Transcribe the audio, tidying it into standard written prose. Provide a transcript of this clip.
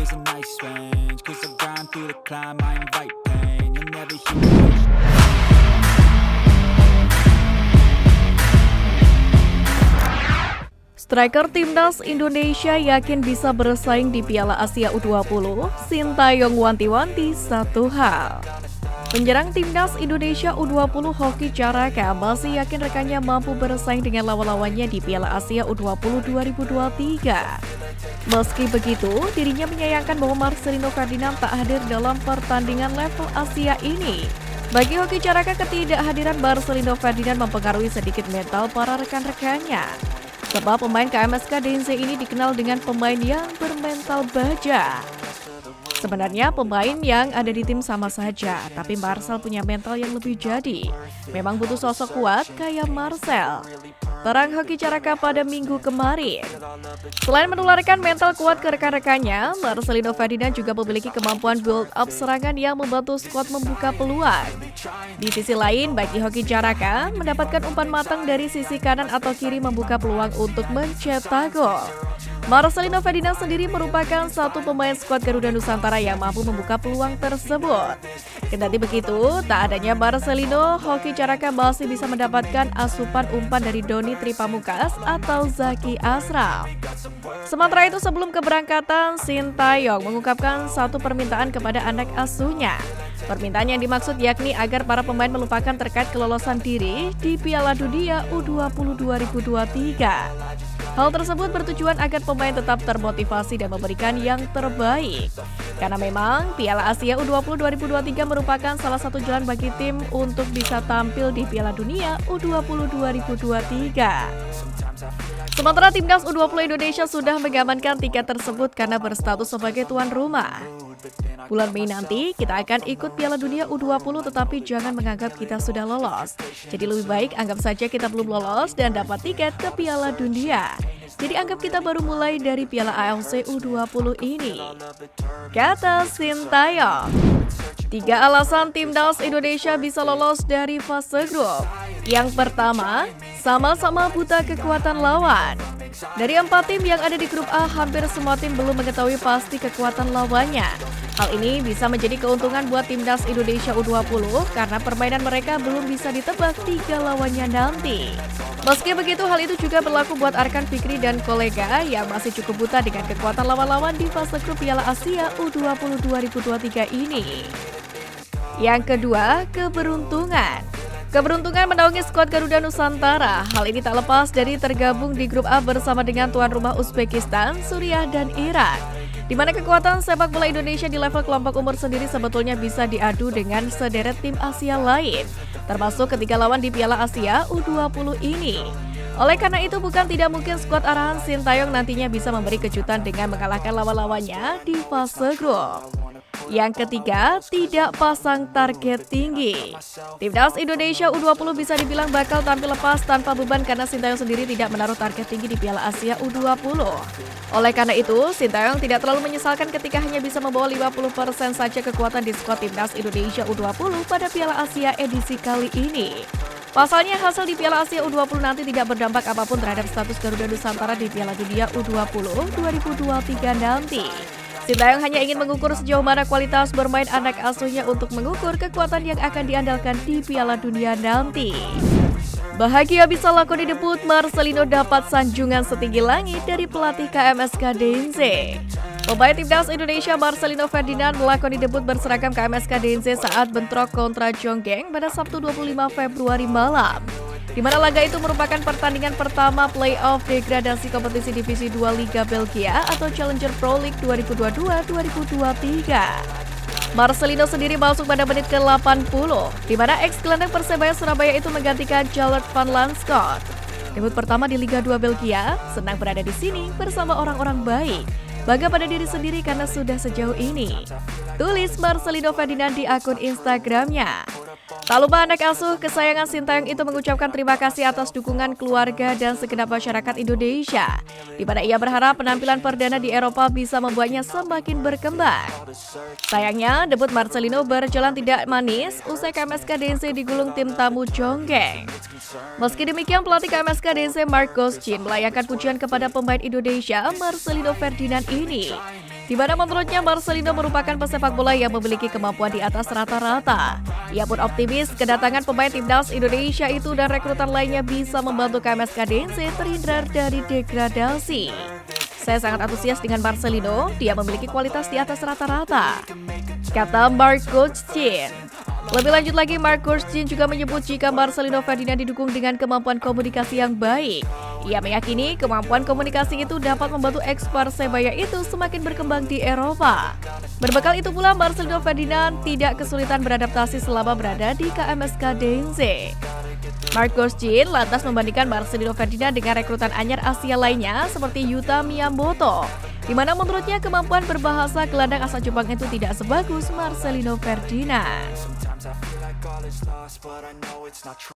There's a nice range, 'cause I grind through the climb, I invite pain. You'll never hear me. Striker Timnas Indonesia yakin bisa bersaing di Piala Asia U20, Sintayong wanti-wanti satu hal. Penyerang Timnas Indonesia U20 Hoki Caraka masih yakin rekannya mampu bersaing dengan lawan-lawannya di Piala Asia U20 2023. Meski begitu, dirinya menyayangkan bahwa Marcelino Ferdinand tak hadir dalam pertandingan level Asia ini. Bagi Hoki Caraka, ketidakhadiran Marcelino Ferdinand mempengaruhi sedikit mental para rekan-rekannya. Sebab pemain KMSK DNC ini dikenal dengan pemain yang bermental baja. Sebenarnya pemain yang ada di tim sama saja, tapi Marcel punya mental yang lebih jadi. Memang butuh sosok kuat kayak Marcel. Terang Hoki Caraka pada minggu kemarin. Selain menularkan mental kuat ke rekan-rekannya, Marcelino Ferdinand juga memiliki kemampuan build up serangan yang membantu skuad membuka peluang. Di sisi lain, bagi Hoki Caraka, mendapatkan umpan matang dari sisi kanan atau kiri membuka peluang untuk mencetak gol. Marcelino Ferdinand sendiri merupakan satu pemain skuad Garuda Nusantara yang mampu membuka peluang tersebut. Kendati begitu, tak adanya Marcelino, Hoki Caraka masih bisa mendapatkan asupan umpan dari Doni Tripamukas atau Zaki Ashraf. Sementara itu, sebelum keberangkatan, Sintayong mengungkapkan satu permintaan kepada anak asuhnya. Permintaan yang dimaksud yakni agar para pemain melupakan terkait kelolosan diri di Piala Dunia U20 2023. Hal tersebut bertujuan agar pemain tetap termotivasi dan memberikan yang terbaik. Karena memang Piala Asia U20 2023 merupakan salah satu jalan bagi tim untuk bisa tampil di Piala Dunia U20 2023. Sementara Timnas U20 Indonesia sudah mengamankan tiket tersebut karena berstatus sebagai tuan rumah. Bulan Mei nanti kita akan ikut Piala Dunia U20, tetapi jangan menganggap kita sudah lolos. Jadi lebih baik anggap saja kita belum lolos dan dapat tiket ke Piala Dunia. Jadi anggap kita baru mulai dari Piala AFC U20 ini. Kata Sintayong. 3 alasan Timnas Indonesia bisa lolos dari fase grup. Yang pertama, sama-sama buta kekuatan lawan. Dari 4 tim yang ada di grup A, hampir semua tim belum mengetahui pasti kekuatan lawannya. Hal ini bisa menjadi keuntungan buat Timnas Indonesia U20 karena permainan mereka belum bisa ditebak 3 lawannya nanti. Meski begitu, hal itu juga berlaku buat Arkan Fikri dan kolega yang masih cukup buta dengan kekuatan lawan-lawan di fase grup Piala Asia U20 2023 ini. Yang kedua, keberuntungan. Keberuntungan menaungi skuad Garuda Nusantara. Hal ini tak lepas dari tergabung di grup A bersama dengan tuan rumah Uzbekistan, Suriah, dan Iran. Di mana kekuatan sepak bola Indonesia di level kelompok umur sendiri sebetulnya bisa diadu dengan sederet tim Asia lain, termasuk ketiga lawan di Piala Asia U20 ini. Oleh karena itu, bukan tidak mungkin skuad arahan Sintayong nantinya bisa memberi kejutan dengan mengalahkan lawan-lawannya di fase grup. Yang ketiga, tidak pasang target tinggi. Timnas Indonesia U20 bisa dibilang bakal tampil lepas tanpa beban karena Sintayong sendiri tidak menaruh target tinggi di Piala Asia U20. Oleh karena itu, Sintayong tidak terlalu menyesalkan ketika hanya bisa membawa 50% saja kekuatan di skuad Timnas Indonesia U20 pada Piala Asia edisi kali ini. Pasalnya, hasil di Piala Asia U20 nanti tidak berdampak apapun terhadap status Garuda Nusantara di Piala Dunia U20 2023 nanti. Sintayong hanya ingin mengukur sejauh mana kualitas bermain anak asuhnya untuk mengukur kekuatan yang akan diandalkan di Piala Dunia nanti. Bahagia bisa lakoni debut, Marcelino dapat sanjungan setinggi langit dari pelatih KMSK DNC. Pemain Timnas Indonesia Marcelino Ferdinand melakoni debut berseragam KMSK DNC saat bentrok kontra Jonggeng pada Sabtu 25 Februari malam. Di mana laga itu merupakan pertandingan pertama playoff degradasi kompetisi Divisi 2 Liga Belgia atau Challenger Pro League 2022-2023. Marcelino sendiri masuk pada menit ke-80, di mana ex-gelandang Persebaya Surabaya itu menggantikan Jalert van Lanschot. Debut pertama di Liga 2 Belgia, senang berada di sini bersama orang-orang baik. Bangga pada diri sendiri karena sudah sejauh ini. Tulis Marcelino Ferdinand di akun Instagramnya. Tak lupa anak asuh kesayangan Sintayong itu mengucapkan terima kasih atas dukungan keluarga dan segenap masyarakat Indonesia, di mana ia berharap penampilan perdana di Eropa bisa membuatnya semakin berkembang. Sayangnya, debut Marcelino berjalan tidak manis usai KMSK DNC digulung tim tamu Jonggeng. Meski demikian, pelatih KMSK DNC Mark Goscin melayangkan pujian kepada pemain Indonesia Marcelino Ferdinand ini. di mana menurutnya Marcelino merupakan pesepak bola yang memiliki kemampuan di atas rata-rata. Ia pun optimis kedatangan pemain timnas Indonesia itu dan rekrutan lainnya bisa membantu KMS Kadense terhindar dari degradasi. Saya sangat antusias dengan Marcelino, dia memiliki kualitas di atas rata-rata, kata Marcus Chin. Lebih lanjut lagi, Marcus Chin juga menyebut jika Marcelino Ferdinand didukung dengan kemampuan komunikasi yang baik. Ia meyakini kemampuan komunikasi itu dapat membantu eks Persebaya itu semakin berkembang di Eropa. Berbekal itu pula, Marcelino Ferdinand tidak kesulitan beradaptasi selama berada di KMS Kadense. Marcus Chin lantas membandingkan Marcelino Ferdinand dengan rekrutan anyar Asia lainnya seperti Yuta Miyamoto, di mana menurutnya kemampuan berbahasa gelandang asal Jepang itu tidak sebagus Marcelino Ferdinand.